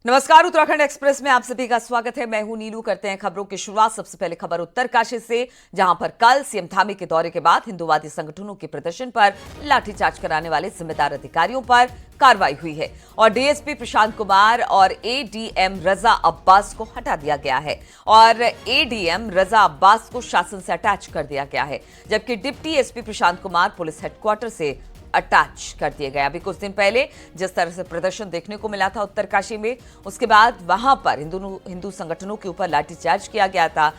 नमस्कार, उत्तराखंड एक्सप्रेस में आप सभी का स्वागत है। मैं हूं नीलू। करते हैं खबरों की शुरुआत। सबसे पहले खबर उत्तरकाशी से, जहां पर कल सीएम धामी के दौरे के बाद हिंदुवादी संगठनों के प्रदर्शन पर लाठीचार्ज कराने वाले जिम्मेदार अधिकारियों पर कार्रवाई हुई है और डीएसपी प्रशांत कुमार और एडीएम रजा अब्बास को हटा दिया गया है और एडीएम रजा अब्बास को शासन से अटैच कर दिया गया है, जबकि deputy SP Prashant Kumar police headquarter से अटैच कर दिए गए। अभी कुछ दिन पहले जिस तरह से प्रदर्शन देखने को मिला था उत्तरकाशी में, उसके बाद वहां पर हिंदू संगठनों के ऊपर लाठीचार्ज किया गया था।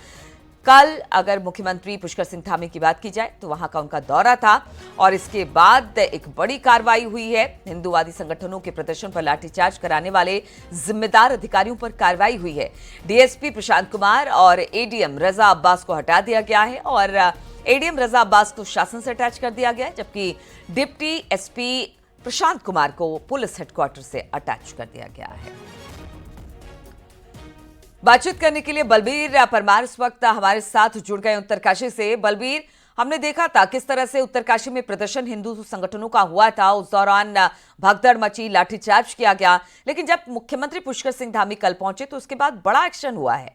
कल अगर मुख्यमंत्री पुष्कर सिंह धामी की बात की जाए तो वहां का उनका दौरा था और इसके बाद एक बड़ी कार्रवाई हुई है। हिंदूवादी संगठनों के प्रदर्शन पर लाठीचार्ज कराने वाले जिम्मेदार अधिकारियों पर कार्रवाई हुई है। डीएसपी प्रशांत कुमार और एडीएम रजा अब्बास को हटा दिया गया है और एडीएम रजा अब्बास को शासन से अटैच कर दिया गया है, जबकि डिप्टी एसपी प्रशांत कुमार को पुलिस हेडक्वार्टर से अटैच कर दिया गया है। बातचीत करने के लिए बलबीर परमार इस वक्त हमारे साथ जुड़ गए उत्तरकाशी से। बलबीर, हमने देखा था किस तरह से उत्तरकाशी में प्रदर्शन हिंदू संगठनों का हुआ था, उस दौरान भगदड़ मची, लाठीचार्ज किया गया, लेकिन जब मुख्यमंत्री पुष्कर सिंह धामी कल पहुंचे तो उसके बाद बड़ा एक्शन हुआ है।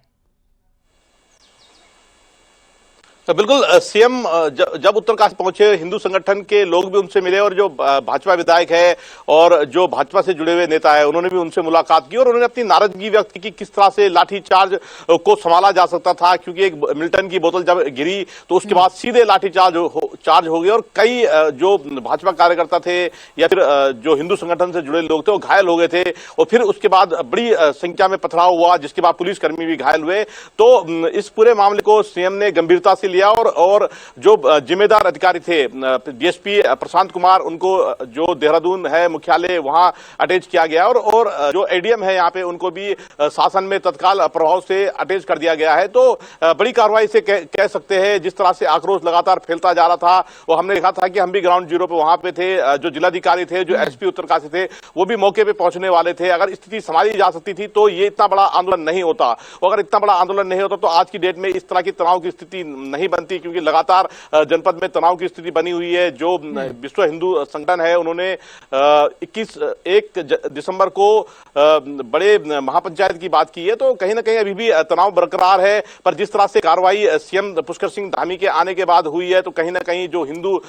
तो बिल्कुल सीएम जब उत्तरकाशी पहुंचे, हिंदू संगठन के लोग भी उनसे मिले और जो भाजपा विधायक है और जो भाजपा से जुड़े हुए नेता है उन्होंने भी उनसे मुलाकात की और उन्होंने अपनी नाराजगी व्यक्त की कि किस तरह से लाठीचार्ज को संभाला जा सकता था, क्योंकि एक मिल्टन की बोतल जब गिरी तो उसके बाद सीधे लाठीचार्ज हो गए और कई जो भाजपा कार्यकर्ता थे या फिर जो हिंदू संगठन से जुड़े लोग थे वो घायल हो गए थे और फिर उसके बाद बड़ी संख्या में पथराव हुआ, जिसके बाद पुलिसकर्मी भी घायल हुए। तो इस पूरे मामले को सीएम ने गंभीरता से लिया और जो जिम्मेदार अधिकारी थे डीएसपी प्रशांत कुमार, उनको जो देहरादून है मुख्यालय वहां अटैच किया गया और जो एडीएम है यहाँ पे उनको भी शासन में तत्काल प्रभाव से अटैच कर दिया गया है। तो बड़ी कार्रवाई से कह सकते हैं। जिस तरह से आक्रोश लगातार फैलता जा रहा था वो हमने देखा था कि हम भी ग्राउंड जीरो पे वहां पे थे, जो जिलाधिकारी थे, जो एसपी उत्तरकाशी थे, वो भी मौके पे पहुंचने वाले थे। अगर स्थिति संभाली जा सकती थी तो ये इतना बड़ा आंदोलन नहीं होता, और अगर इतना बड़ा आंदोलन नहीं होता तो आज की डेट में इस तरह की तनाव की स्थिति नहीं बनती, क्योंकि लगातार जनपद में तनाव की स्थिति बनी हुई है। जो विश्व हिंदू संगठन है उन्होंने 1 दिसंबर को बड़े महापंचायत की बात की है, तो कहीं ना कहीं अभी भी तनाव बरकरार है। पर जिस तरह से कार्रवाई सीएम पुष्कर सिंह धामी के आने के बाद हुई है तो कहीं ना कहीं जो हिंदू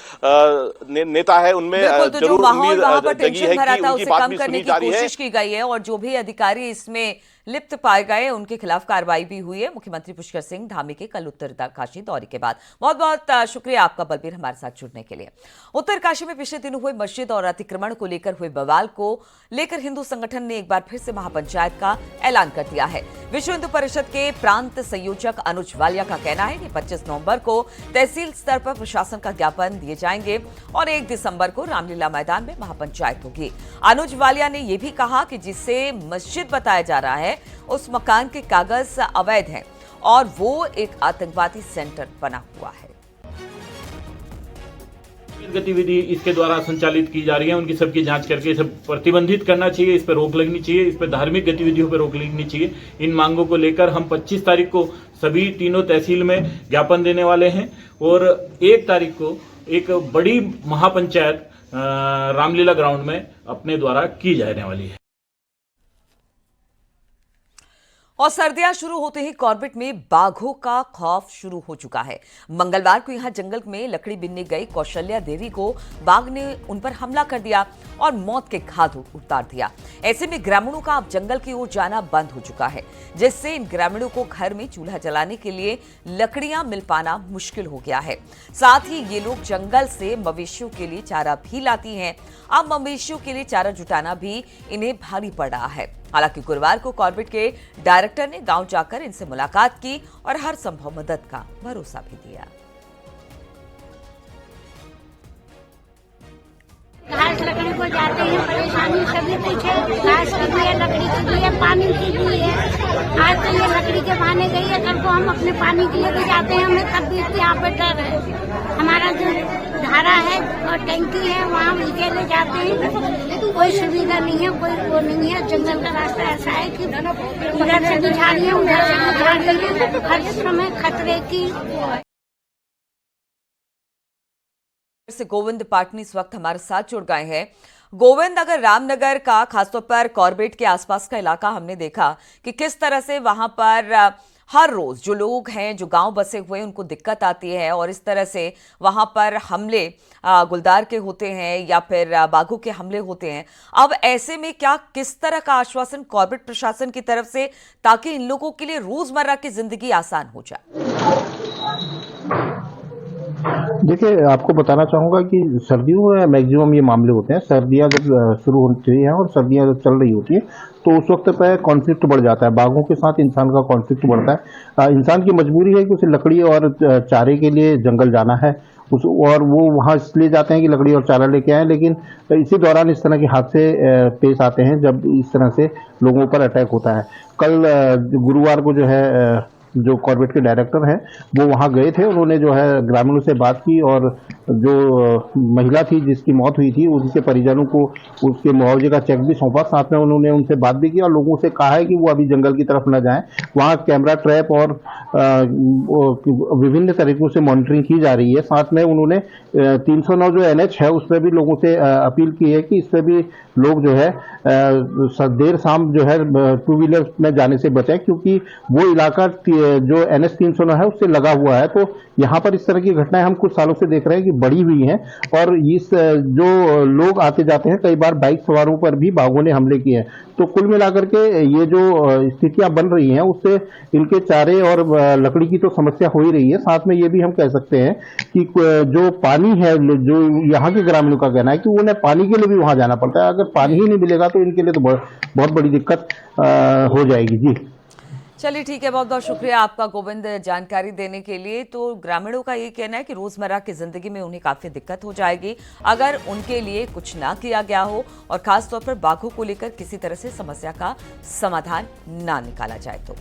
नेता है उनमें जरूर उम्मीद जगी है कि उनकी बात भी सुनी जा रही है। कोशिश की गई है और जो भी अधिकारी इसमें लिप्त पाए गए उनके खिलाफ कार्रवाई भी हुई है मुख्यमंत्री पुष्कर सिंह धामी के कल उत्तरकाशी दौरे के बाद। बहुत बहुत शुक्रिया आपका बलबीर, हमारे साथ जुड़ने के लिए। उत्तरकाशी में पिछले दिनों हुए मस्जिद और अतिक्रमण को लेकर हुए बवाल को लेकर हिंदू संगठन ने एक बार फिर से महापंचायत का ऐलान कर दिया है। विश्व हिंदू परिषद के प्रांत संयोजक अनुज वालिया का कहना है कि 25 नवंबर को तहसील स्तर पर प्रशासन का ज्ञापन दिए जाएंगे और 1 दिसंबर को रामलीला मैदान में महापंचायत होगी। अनुज वालिया ने यह भी कहा कि जिसे मस्जिद बताया जा रहा है उस मकान के कागज अवैध हैं और वो एक आतंकवादी सेंटर बना हुआ है। गतिविधि इसके द्वारा संचालित की जा रही है, उनकी सबकी जांच करके इसे प्रतिबंधित करना चाहिए, इस पर रोक लगनी चाहिए, इस पर धार्मिक गतिविधियों पर रोक लगनी चाहिए। इन मांगों को लेकर हम 25 तारीख को सभी तीनों तहसील में ज्ञापन देने वाले हैं और 1 तारीख को एक बड़ी महापंचायत रामलीला ग्राउंड में अपने द्वारा की जाने वाली है। और सर्दियां शुरू होते ही कॉर्बेट में बाघों का खौफ शुरू हो चुका है। मंगलवार को यहां जंगल में लकड़ी बीनने गई कौशल्या देवी को बाघ ने उन पर हमला कर दिया और मौत के घाट उतार दिया। ऐसे में ग्रामीणों का अब जंगल की ओर जाना बंद हो चुका है, जिससे इन ग्रामीणों को घर में चूल्हा जलाने के लिए लकड़ियां मिल पाना मुश्किल हो गया है। साथ ही ये लोग जंगल से मवेशियों के लिए चारा भी लाती हैं। अब मवेशियों के लिए चारा जुटाना भी इन्हें भारी पड़ रहा है। हालांकि गुरुवार को कॉर्बेट के डायरेक्टर ने गांव जाकर इनसे मुलाकात की और हर संभव मदद का भरोसा भी दिया। घास लकड़ी को जाते हैं, परेशानी सभी कुछ है। घास की भी है, लकड़ी की भी है, पानी की भी है। आज तो ये लकड़ी के बहाने गई है, कल को हम अपने पानी के लिए भी जाते हैं, हमें तब भी यहाँ पे डर है। हमारा जो धारा है और टंकी है वहाँ लेके ले जाते हैं, कोई सुविधा नहीं है, कोई वो नहीं है। जंगल का रास्ता ऐसा है कि इधर से भी झाड़ियाँ उधर से भी झाड़ियाँ, हर समय खतरे की। से गोविंद पाटनी इस वक्त हमारे साथ जुड़ गए हैं। गोविंद, अगर रामनगर का खासतौर पर कॉर्बेट के आसपास का इलाका हमने देखा कि किस तरह से वहां पर हर रोज जो लोग हैं, जो गांव बसे हुए हैं, उनको दिक्कत आती है और इस तरह से वहां पर हमले गुलदार के होते हैं या फिर बाघों के हमले होते हैं। अब ऐसे में क्या किस तरह का आश्वासन कॉर्बेट प्रशासन की तरफ से, ताकि इन लोगों के लिए रोजमर्रा की जिंदगी आसान हो जाए? देखिए, आपको बताना चाहूँगा कि सर्दियों में मैक्सिमम ये मामले होते हैं। सर्दियाँ जब शुरू होती हैं और सर्दियाँ जब चल रही होती हैं तो उस वक्त पे कॉन्फ्लिक्ट बढ़ जाता है। बाघों के साथ इंसान का कॉन्फ्लिक्ट बढ़ता है। इंसान की मजबूरी है कि उसे लकड़ी और चारे के लिए जंगल जाना है, और वो वहाँ इसलिए जाते हैं कि लकड़ी और चारा लेके आए, लेकिन इसी दौरान इस तरह के हादसे पेश आते हैं जब इस तरह से लोगों पर अटैक होता है। कल गुरुवार को जो है जो कॉर्बेट के डायरेक्टर हैं वो वहाँ गए थे। उन्होंने जो है ग्रामीणों से बात की और जो महिला थी जिसकी मौत हुई थी उनके परिजनों को उसके मुआवजे का चेक भी सौंपा। साथ में उन्होंने उनसे बात भी की और लोगों से कहा है कि वो अभी जंगल की तरफ न जाएं। वहाँ कैमरा ट्रैप और विभिन्न तरीकों से मॉनिटरिंग की जा रही है। साथ में उन्होंने 309 जो NH है उस पर भी लोगों से अपील की है कि इस पर भी लोग जो है देर शाम जो है टू व्हीलर में जाने से बचें, क्योंकि वो इलाका जो NH 309 है उससे लगा हुआ है। तो यहाँ पर इस तरह की घटनाएं हम कुछ सालों से देख रहे हैं कि बढ़ी हुई हैं, और इस जो लोग आते जाते हैं कई बार बाइक सवारों पर भी बाघों ने हमले किए हैं। तो कुल मिलाकर के ये जो स्थितियां बन रही हैं उससे इनके चारे और लकड़ी की तो समस्या हो ही रही है। साथ में ये भी हम कह सकते हैं कि जो पानी है, जो यहाँ के ग्रामीणों का कहना है कि उन्हें पानी के लिए भी वहां जाना पड़ता है। अगर पानी ही नहीं मिलेगा तो इनके लिए तो बहुत बड़ी दिक्कत हो जाएगी। जी चलिए ठीक है, बहुत बहुत शुक्रिया आपका गोविंद जानकारी देने के लिए। तो ग्रामीणों का ये कहना है कि रोजमर्रा की जिंदगी में उन्हें काफी दिक्कत हो जाएगी अगर उनके लिए कुछ ना किया गया हो और खासतौर पर बाघों को लेकर किसी तरह से समस्या का समाधान ना निकाला जाए तो।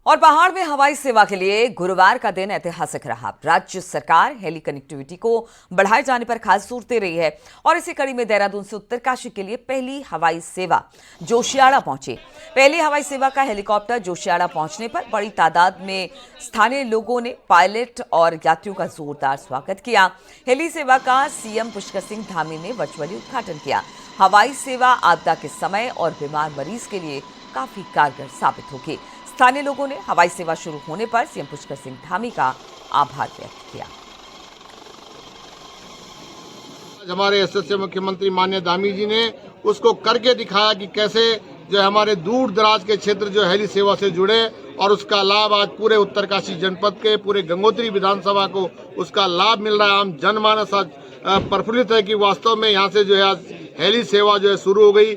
और पहाड़ में हवाई सेवा के लिए गुरुवार का दिन ऐतिहासिक रहा। राज्य सरकार हेली कनेक्टिविटी को बढ़ाए जाने पर खास जोर दे रही है और इसी कड़ी में देहरादून से उत्तरकाशी के लिए पहली हवाई सेवा जोशियाड़ा पहुंची। पहली हवाई सेवा का हेलीकॉप्टर जोशियाड़ा पहुंचने पर बड़ी तादाद में स्थानीय लोगों ने पायलट और यात्रियों का जोरदार स्वागत किया। हेली सेवा का सीएम पुष्कर सिंह धामी ने वर्चुअली उद्घाटन किया। हवाई सेवा आपदा के समय और बीमार मरीज के लिए काफी कारगर साबित होगी। स्थानीय लोगों ने हवाई सेवा शुरू होने पर सीएम पुष्कर सिंह धामी का आभार व्यक्त किया। हमारे एसएसए मुख्यमंत्री माननीय धामी जी ने उसको करके दिखाया कि कैसे जो हमारे दूर दराज के क्षेत्र जो हेली सेवा से जुड़े, और उसका लाभ आज पूरे उत्तरकाशी जनपद के पूरे गंगोत्री विधानसभा को उसका लाभ मिल रहा है। आम जनमानस आज प्रफुल्लित है कि वास्तव में यहाँ से जो है आज हेली सेवा जो है शुरू हो गई।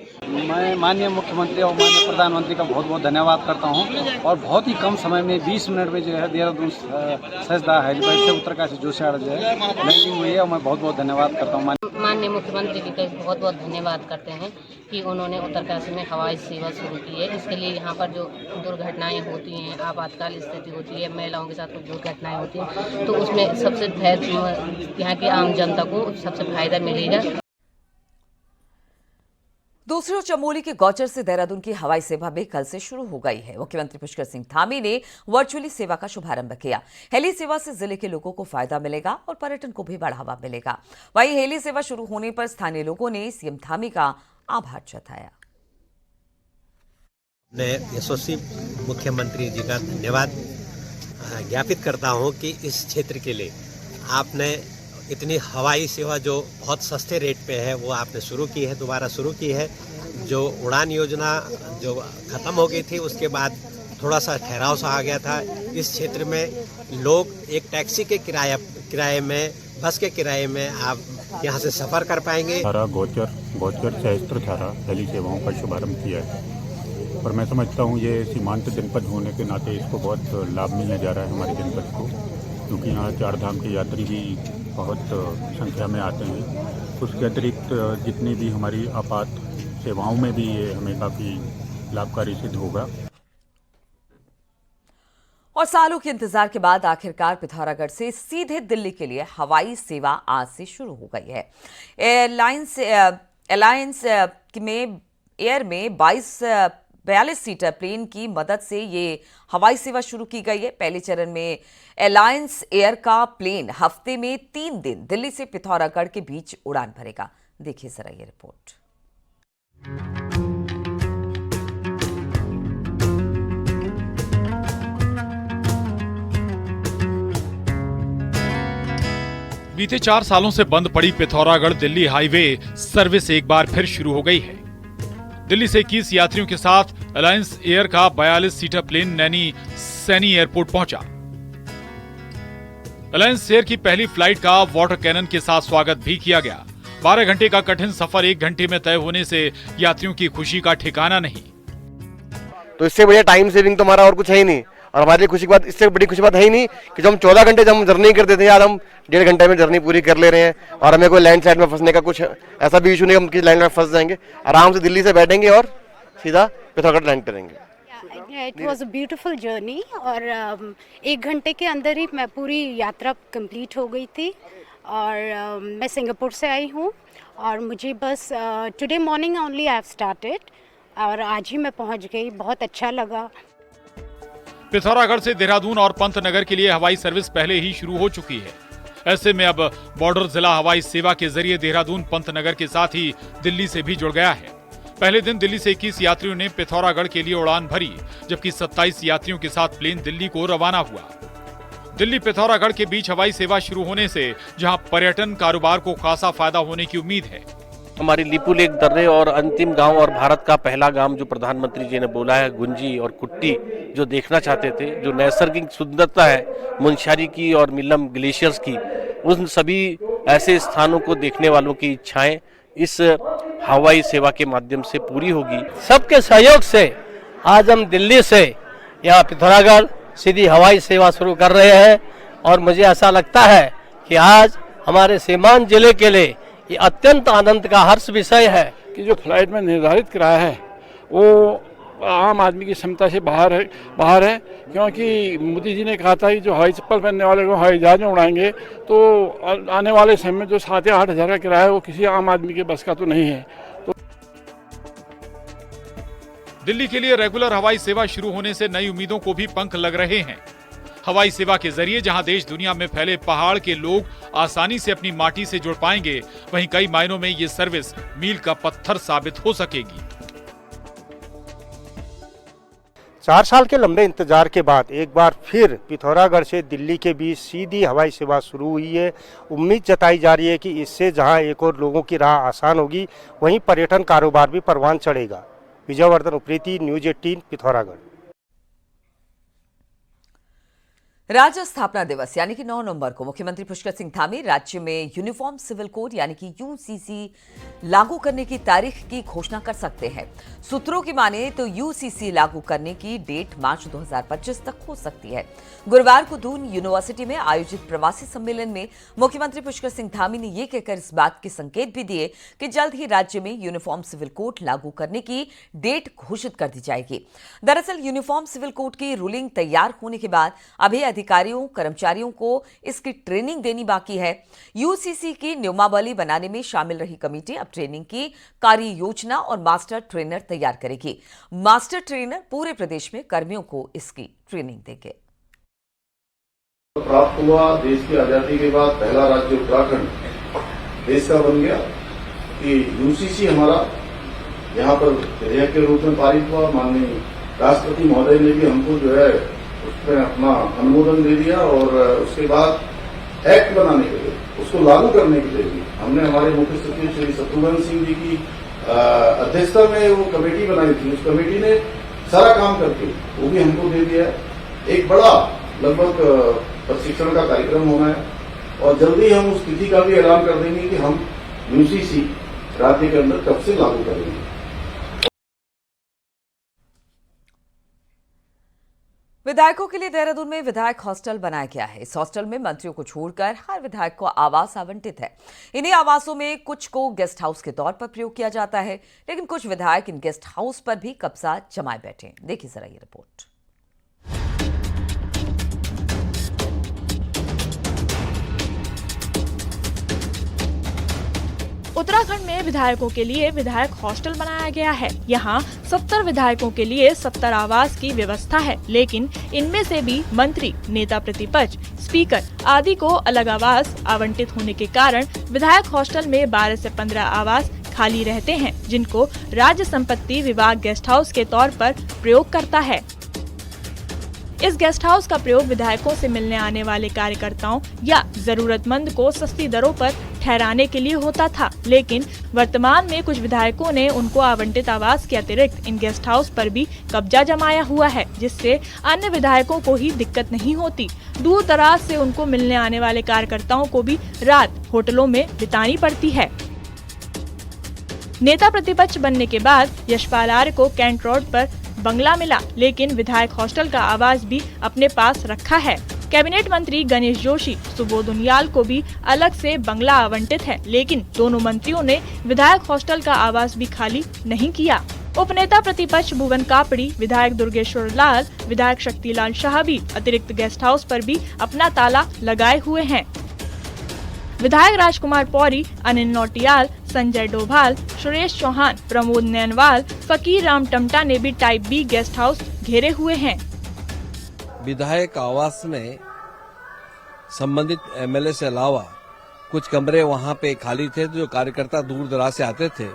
मैं माननीय मुख्यमंत्री और माननीय प्रधानमंत्री का बहुत बहुत धन्यवाद करता हूँ और बहुत ही कम समय में 20 मिनट में जो है देहरादून सजदा हेलीपैड से उत्तरकाशी जोशियाड़ा जो है लैंडिंग हुई है, और मैं बहुत बहुत धन्यवाद करता हूँ। माननीय मुख्यमंत्री जी का बहुत बहुत धन्यवाद करते हैं कि उन्होंने उत्तरकाशी में हवाई सेवा शुरू की है। इसके लिए यहाँ पर जो दुर्घटनाएं होती हैं, आपातकाल स्थिति होती है, महिलाओं के साथ कुछ दुर्घटनाएं होती हैं, तो उसमें सबसे यहाँ की आम जनता को सबसे फायदा मिलेगा। दूसरी ओर चमोली के गौचर से देहरादून की हवाई सेवा भी कल से शुरू हो गई है। मुख्यमंत्री पुष्कर सिंह धामी ने वर्चुअली सेवा का शुभारंभ किया। हेली सेवा से जिले के लोगों को फायदा मिलेगा और पर्यटन को भी बढ़ावा मिलेगा। वहीं हेली सेवा शुरू होने पर स्थानीय लोगों ने सीएम धामी का आभार जताया। मैं यशस्वी मुख्यमंत्री जी का धन्यवाद ज्ञापित करता हूं कि इस क्षेत्र के लिए आपने इतनी हवाई सेवा जो बहुत सस्ते रेट पे है वो आपने शुरू की है, दोबारा शुरू की है। जो उड़ान योजना जो ख़त्म हो गई थी उसके बाद थोड़ा सा ठहराव सा आ गया था। इस क्षेत्र में लोग एक टैक्सी के किराए में, बस के किराए में आप यहाँ से सफ़र कर पाएंगे। गौचर सहस्त्रधारा हेली सेवाओं का शुभारंभ किया है और मैं समझता हूँ ये सीमांत जनपद होने के नाते इसको बहुत लाभ मिलने जा रहा है हमारे जनपद को, क्योंकि यहाँ चार धाम के यात्री भी बहुत संख्या में आते हैं। उसके अतिरिक्त जितनी भी हमारी आपात सेवाओं में भी ये हमें काफ़ी लाभकारी सिद्ध होगा। और सालों के इंतजार के बाद आखिरकार पिथौरागढ़ से सीधे दिल्ली के लिए हवाई सेवा आज से शुरू हो गई है। एयरलाइंस में 22 42 सीटर प्लेन की मदद से ये हवाई सेवा शुरू की गई है। पहले चरण में अलायंस एयर का प्लेन हफ्ते में 3 दिन दिल्ली से पिथौरागढ़ के बीच उड़ान भरेगा। देखिए जरा ये रिपोर्ट। बीते 4 सालों से बंद पड़ी पिथौरागढ़ दिल्ली हाईवे सर्विस एक बार फिर शुरू हो गई है। दिल्ली से 21 यात्रियों के साथ अलायंस एयर का 42 seater plane Naini Saini airport पहुंचा। अलायंस एयर की पहली फ्लाइट का वाटर कैनन के साथ स्वागत भी किया गया। 12 घंटे का कठिन सफर 1 घंटे में तय होने से यात्रियों की खुशी का ठिकाना नहीं। तो इससे बढ़िया टाइम सेविंग तो हमारा और कुछ है ही नहीं, और हमारे लिए खुशी की बात, इससे बड़ी खुशी बात है ही नहीं कि जो हम 14 घंटे जब हम जर्नी करते थे, आज हम 1.5 घंटे में जर्नी पूरी कर ले रहे हैं। और हमें कोई लैंड साइड में फंसने का कुछ ऐसा भी इशू नहीं, हम किसी लैंड में फंस जाएंगे, आराम से दिल्ली से बैठेंगे और सीधा पिथौरागढ़ लैंड करेंगे। It was a beautiful journey और 1 घंटे के अंदर ही मैं पूरी यात्रा कंप्लीट हो गई थी। और मैं सिंगापुर से आई हूँ और मुझे बस today morning only I have started और आज ही मैं पहुँच गई। बहुत अच्छा लगा। पिथौरागढ़ से देहरादून और पंतनगर के लिए हवाई सर्विस पहले ही शुरू हो चुकी है। ऐसे में अब बॉर्डर जिला हवाई सेवा के जरिए देहरादून पंतनगर के साथ ही दिल्ली से भी जुड़ गया है। पहले दिन दिल्ली से 21 यात्रियों ने पिथौरागढ़ के लिए उड़ान भरी, जबकि 27 यात्रियों के साथ प्लेन दिल्ली को रवाना हुआ। दिल्ली पिथौरागढ़ के बीच हवाई सेवा शुरू होने से जहां पर्यटन कारोबार को खासा फायदा होने की उम्मीद है। हमारी लिपू लेक दर्रे और अंतिम गांव और भारत का पहला गांव जो प्रधानमंत्री जी ने बोला है, गुंजी और कुट्टी, जो देखना चाहते थे, जो नैसर्गिक सुंदरता है मुनस्यारी की और मिलम ग्लेशियर्स की, उन सभी ऐसे स्थानों को देखने वालों की इच्छाएं इस हवाई सेवा के माध्यम से पूरी होगी। सबके सहयोग से आज हम दिल्ली से यहाँ पिथौरागढ़ सीधी हवाई सेवा शुरू कर रहे हैं और मुझे ऐसा लगता है कि आज हमारे सीमांत जिले के लिए ये अत्यंत आनंद का हर्ष विषय है कि जो फ्लाइट में निर्धारित किराया है वो आम आदमी की क्षमता से बाहर है, क्योंकि मोदी जी ने कहा था कि जो हवाई चप्पल पहनने वाले को हवाई जहाज में उड़ाएंगे तो आने वाले समय में जो 7 या 8 हज़ार का किराया है वो किसी आम आदमी के बस का तो नहीं है। तो दिल्ली के लिए रेगुलर हवाई सेवा शुरू होने से नई उम्मीदों को भी पंख लग रहे हैं। हवाई सेवा के जरिए जहां देश दुनिया में फैले पहाड़ के लोग आसानी से अपनी माटी से जुड़ पाएंगे, वहीं कई मायनों में ये सर्विस मील का पत्थर साबित हो सकेगी। 4 साल के लंबे इंतजार के बाद एक बार फिर पिथौरागढ़ से दिल्ली के बीच सीधी हवाई सेवा शुरू हुई है। उम्मीद जताई जा रही है कि इससे जहां एक और लोगों की राह आसान होगी, वहीं पर्यटन कारोबार भी परवान चढ़ेगा। विजयवर्धन उप्रेती, न्यूज 18 पिथौरागढ़। राज्य स्थापना दिवस यानी कि 9 नवंबर को मुख्यमंत्री पुष्कर सिंह धामी राज्य में यूनिफॉर्म सिविल कोड यानी कि यूसीसी लागू करने की तारीख की घोषणा कर सकते हैं। सूत्रों की माने तो यूसीसी लागू करने की डेट मार्च 2025 तक हो सकती है। गुरुवार को दून यूनिवर्सिटी में आयोजित प्रवासी सम्मेलन में मुख्यमंत्री पुष्कर सिंह धामी ने यह कहकर इस बात के संकेत भी दिए कि जल्द ही राज्य में यूनिफॉर्म सिविल कोड लागू करने की डेट घोषित कर दी जाएगी। दरअसल यूनिफॉर्म सिविल कोड की रूलिंग तैयार होने के बाद अभी अधिकारियों कर्मचारियों को इसकी ट्रेनिंग देनी बाकी है। यूसीसी की नियमावली बनाने में शामिल रही कमेटी अब ट्रेनिंग की कार्य योजना और मास्टर ट्रेनर तैयार करेगी। मास्टर ट्रेनर पूरे प्रदेश में कर्मियों को इसकी ट्रेनिंग देंगे। प्राप्त हुआ देश की आजादी के बाद पहला राज्य उत्तराखंड देश का बन गया कि यूसीसी हमारा यहाँ पर विधेयक के रूप में पारित हुआ। माननीय राष्ट्रपति महोदय ने भी हमको जो है उसमें अपना अनुमोदन दे दिया और उसके बाद एक्ट बनाने के लिए, उसको लागू करने के लिए भी हमने हमारे मुख्य सचिव श्री शत्रुघ्न सिंह जी की अध्यक्षता में वो कमेटी बनाई थी। उस कमेटी ने सारा काम करके वो भी हमको दे दिया। एक बड़ा लगभग प्रशिक्षण का कार्यक्रम होना है और जल्दी हम उस तिथि का भी ऐलान कर देंगे कि हम यूसीसी राज्य के अंदर कब से लागू करेंगे। विधायकों के लिए देहरादून में विधायक हॉस्टल बनाया गया है। इस हॉस्टल में मंत्रियों को छोड़कर हर विधायक को आवास आवंटित है। इन्हीं आवासों में कुछ को गेस्ट हाउस के तौर पर प्रयोग किया जाता है, लेकिन कुछ विधायक इन गेस्ट हाउस पर भी कब्जा जमाए बैठे हैं। देखिए जरा ये रिपोर्ट। उत्तराखंड में विधायकों के लिए विधायक हॉस्टल बनाया गया है। यहाँ 70 विधायकों के लिए 70 आवास की व्यवस्था है, लेकिन इनमें से भी मंत्री, नेता प्रतिपक्ष, स्पीकर आदि को अलग आवास आवंटित होने के कारण विधायक हॉस्टल में 12 से 15 आवास खाली रहते हैं, जिनको राज्य संपत्ति विभाग गेस्ट हाउस के तौर पर प्रयोग करता है। इस गेस्ट हाउस का प्रयोग विधायकों से मिलने आने वाले कार्यकर्ताओं या जरूरतमंद को सस्ती दरों पर ठहराने के लिए होता था, लेकिन वर्तमान में कुछ विधायकों ने उनको आवंटित आवास के अतिरिक्त इन गेस्ट हाउस पर भी कब्जा जमाया हुआ है, जिससे अन्य विधायकों को ही दिक्कत नहीं होती। दूर दराज से उनको मिलने आने वाले कार्यकर्ताओं को भी रात होटलों में बितानी पड़ती है। नेता प्रतिपक्ष बनने के बाद यशपाल आर्य को कैंट रोड पर बंगला मिला, लेकिन विधायक हॉस्टल का आवास भी अपने पास रखा है। कैबिनेट मंत्री गणेश जोशी, सुबोध उनियाल को भी अलग से बंगला आवंटित है, लेकिन दोनों मंत्रियों ने विधायक हॉस्टल का आवास भी खाली नहीं किया। उपनेता प्रतिपक्ष भुवन कापड़ी, विधायक दुर्गेश्वर लाल, विधायक शक्तिलाल शाह भी अतिरिक्त गेस्ट हाउस पर भी अपना ताला लगाए हुए हैं। विधायक राजकुमार पौरी, अनिल नौटियाल, संजय डोभाल, सुरेश चौहान, प्रमोद नैनवाल, फकीर राम टमटा ने भी टाइप बी गेस्ट हाउस घेरे हुए हैं। विधायक आवास में संबंधित एमएलए से अलावा कुछ कमरे वहां पे खाली थे, जो कार्यकर्ता दूर दराज से आते थे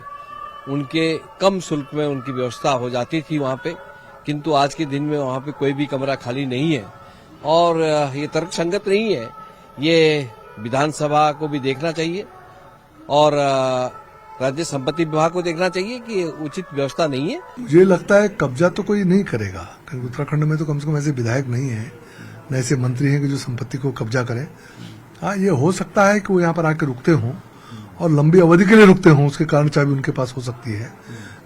उनके कम शुल्क में उनकी व्यवस्था हो जाती थी वहां पे, किंतु आज के दिन में वहां पे कोई भी कमरा खाली नहीं है और ये तर्कसंगत नहीं है। ये विधानसभा को भी देखना चाहिए और राज्य संपत्ति विभाग को देखना चाहिए कि उचित व्यवस्था नहीं है। मुझे लगता है कब्जा तो कोई नहीं करेगा, क्योंकि उत्तराखंड में तो कम से कम ऐसे विधायक नहीं है, न ऐसे मंत्री हैं कि जो संपत्ति को कब्जा करें। हाँ, ये हो सकता है कि वो यहाँ पर आके रुकते हों और लंबी अवधि के लिए रुकते हों, उसके कारण चाबी उनके पास हो सकती है,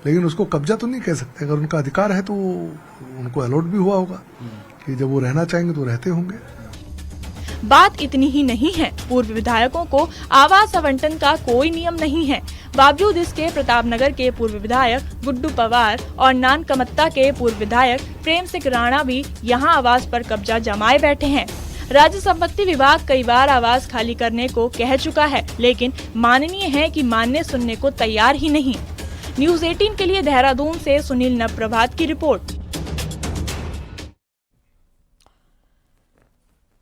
लेकिन उसको कब्जा तो नहीं कह सकते। अगर उनका अधिकार है तो उनको अलॉट भी हुआ होगा कि जब वो रहना चाहेंगे तो रहते होंगे। बात इतनी ही नहीं है, पूर्व विधायकों को आवास आवंटन का कोई नियम नहीं है। बावजूद इसके प्रतापनगर के पूर्व विधायक गुड्डू पवार और नानकमत्ता के पूर्व विधायक प्रेम सिंह राणा भी यहां आवास पर कब्जा जमाए बैठे हैं। राज्य संपत्ति विभाग कई बार आवास खाली करने को कह चुका है, लेकिन माननीय है कि मानने सुनने को तैयार ही नहीं। न्यूज़ 18 के लिए देहरादून से सुनील नवप्रभात की रिपोर्ट।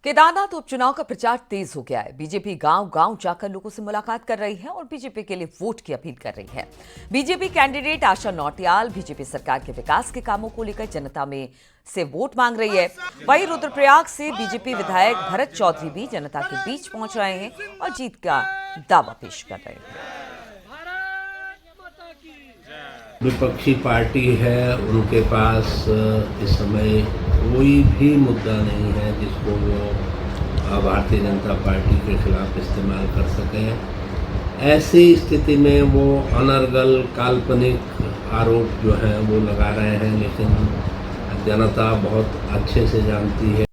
केदारनाथ उपचुनाव का प्रचार तेज हो गया है। बीजेपी गांव-गांव जाकर लोगों से मुलाकात कर रही है और बीजेपी के लिए वोट की अपील कर रही है। बीजेपी कैंडिडेट आशा नौटियाल बीजेपी सरकार के विकास के कामों को लेकर जनता में से वोट मांग रही है। वहीं रुद्रप्रयाग से बीजेपी विधायक भरत चौधरी भी जनता के बीच पहुंच रहे हैं और जीत का दावा पेश कर रहे हैं। विपक्षी पार्टी है, उनके पास इस समय कोई भी मुद्दा नहीं है जिसको वो भारतीय जनता पार्टी के खिलाफ इस्तेमाल कर सकें। ऐसी स्थिति में वो अनर्गल काल्पनिक आरोप जो है वो लगा रहे हैं, लेकिन जनता बहुत अच्छे से जानती है।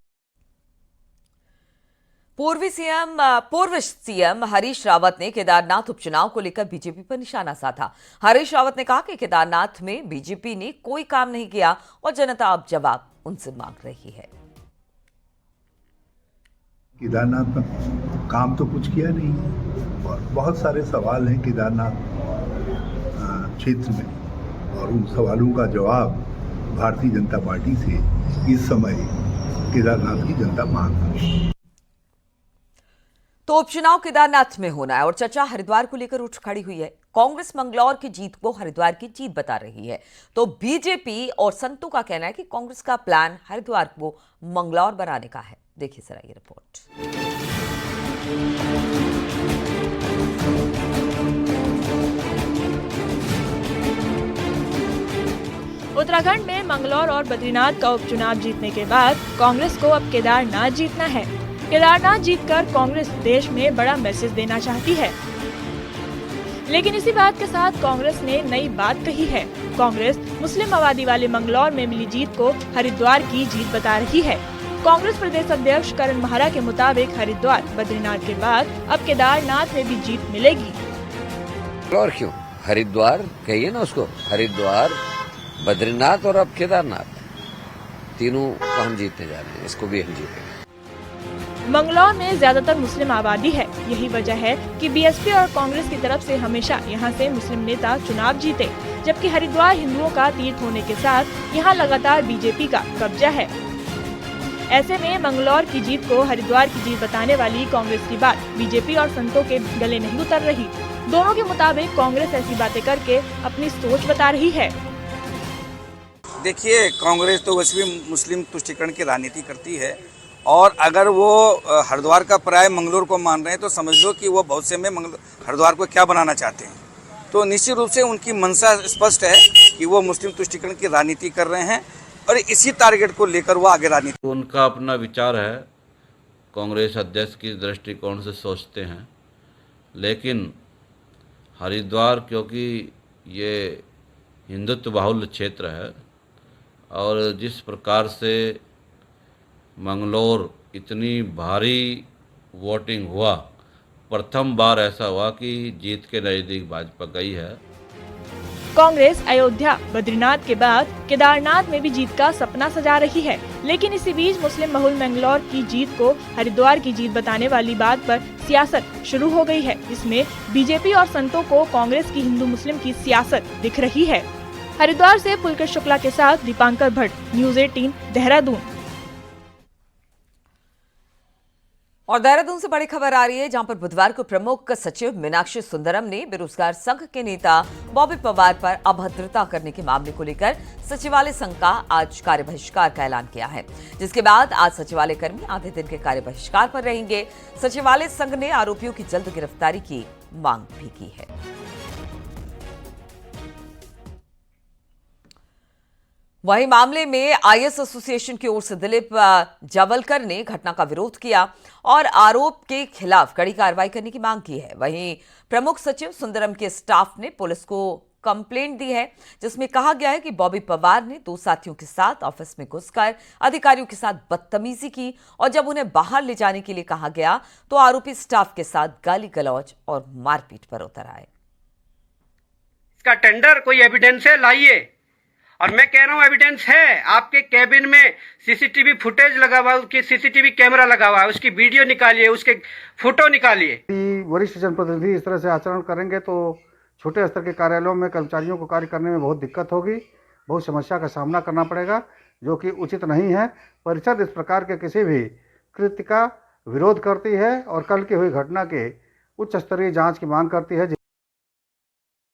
पूर्व सीएम हरीश रावत ने केदारनाथ उपचुनाव को लेकर बीजेपी पर निशाना साधा। हरीश रावत ने कहा कि केदारनाथ में बीजेपी ने कोई काम नहीं किया और जनता अब जवाब उनसे मांग रही है। केदारनाथ में काम तो कुछ किया नहीं है और बहुत सारे सवाल हैं केदारनाथ क्षेत्र में, और उन सवालों का जवाब भारतीय जनता पार्टी से इस समय केदारनाथ की जनता मांग रही है। तो उपचुनाव केदारनाथ में होना है और चर्चा हरिद्वार को लेकर उठ खड़ी हुई है। कांग्रेस मंगलौर की जीत को हरिद्वार की जीत बता रही है, तो बीजेपी और संतों का कहना है कि कांग्रेस का प्लान हरिद्वार को मंगलौर बनाने का है। देखिए जरा ये रिपोर्ट। उत्तराखंड में मंगलौर और बद्रीनाथ का उपचुनाव जीतने के बाद कांग्रेस को अब केदारनाथ जीतना है। केदारनाथ जीतकर कांग्रेस देश में बड़ा मैसेज देना चाहती है, लेकिन इसी बात के साथ कांग्रेस ने नई बात कही है। कांग्रेस मुस्लिम आबादी वाले मंगलौर में मिली जीत को हरिद्वार की जीत बता रही है। कांग्रेस प्रदेश अध्यक्ष करण महारा के मुताबिक हरिद्वार बद्रीनाथ के बाद अब केदारनाथ में भी जीत मिलेगी। और क्यों हरिद्वार कहिए ना उसको, हरिद्वार, बद्रीनाथ और अब केदारनाथ, तीनों को हम जीतने जा रहे हैं, इसको भी हम जीतेंगे। मंगलौर में ज्यादातर मुस्लिम आबादी है। यही वजह है कि बीएसपी और कांग्रेस की तरफ से हमेशा यहां से मुस्लिम नेता चुनाव जीते, जबकि हरिद्वार हिंदुओं का तीर्थ होने के साथ यहां लगातार बीजेपी का कब्जा है। ऐसे में मंगलौर की जीत को हरिद्वार की जीत बताने वाली कांग्रेस की बात बीजेपी और संतों के गले नहीं उतर रही। दोनों के मुताबिक कांग्रेस ऐसी बातें करके अपनी सोच बता रही है। देखिए, कांग्रेस तो वैसे भी मुस्लिम तुष्टीकरण की राजनीति करती है, और अगर वो हरिद्वार का पर्याय मंगलौर को मान रहे हैं तो समझ लो कि वो भविष्य में हरिद्वार को क्या बनाना चाहते हैं। तो निश्चित रूप से उनकी मंशा स्पष्ट है कि वो मुस्लिम तुष्टीकरण की राजनीति कर रहे हैं, और इसी टारगेट को लेकर वो आगे राजनीति। तो उनका अपना विचार है, कांग्रेस अध्यक्ष की दृष्टिकोण से सोचते हैं, लेकिन हरिद्वार क्योंकि ये हिंदुत्व बाहुल्य क्षेत्र है, और जिस प्रकार से मंगलौर इतनी भारी वोटिंग हुआ, प्रथम बार ऐसा हुआ कि जीत के नज़दीक भाजपा गई है। कांग्रेस अयोध्या, बद्रीनाथ के बाद केदारनाथ में भी जीत का सपना सजा रही है, लेकिन इसी बीच मुस्लिम बहुल मंगलौर की जीत को हरिद्वार की जीत बताने वाली बात पर सियासत शुरू हो गई है। इसमें बीजेपी और संतों को कांग्रेस की हिंदू मुस्लिम की सियासत दिख रही है। हरिद्वार से पुलकर शुक्ला के साथ दीपांकर भट्ट, न्यूज़ 18, देहरादून। और देहरादून से बड़ी खबर आ रही है, जहां पर बुधवार को प्रमुख सचिव मीनाक्षी सुंदरम ने बेरोजगार संघ के नेता बॉबी पवार पर अभद्रता करने के मामले को लेकर सचिवालय संघ का आज कार्य बहिष्कार का ऐलान किया है, जिसके बाद आज सचिवालय कर्मी आधे दिन के कार्य बहिष्कार पर रहेंगे। सचिवालय संघ ने आरोपियों की जल्द गिरफ्तारी की मांग भी की है। वहीं मामले में आईएएस एसोसिएशन की ओर से दिलीप जावलकर ने घटना का विरोध किया और आरोप के खिलाफ कड़ी कार्रवाई करने की मांग की है। वहीं प्रमुख सचिव सुंदरम के स्टाफ ने पुलिस को कंप्लेंट दी है, जिसमें कहा गया है कि बॉबी पवार ने 2 साथियों के साथ ऑफिस में घुसकर अधिकारियों के साथ बदतमीजी की, और जब उन्हें बाहर ले जाने के लिए कहा गया तो आरोपी स्टाफ के साथ गाली गलौज और मारपीट पर उतर आए। इसका टेंडर कोई एविडेंस है, लाइए। और मैं कह रहा हूँ एविडेंस है, आपके कैबिन में सीसीटीवी फुटेज लगा हुआ है, उसकी सीसीटीवी कैमरा लगा हुआ है, उसकी वीडियो निकालिए, उसके फोटो निकालिए। वरिष्ठ जनप्रतिनिधि इस तरह से आचरण करेंगे तो छोटे स्तर के कार्यालयों में कर्मचारियों को कार्य करने में बहुत दिक्कत होगी, बहुत समस्या का सामना करना पड़ेगा, जो कि उचित नहीं है। परिषद इस प्रकार के किसी भी कृत्य का विरोध करती है और कल की हुई घटना के उच्च स्तरीय जांच की मांग करती है।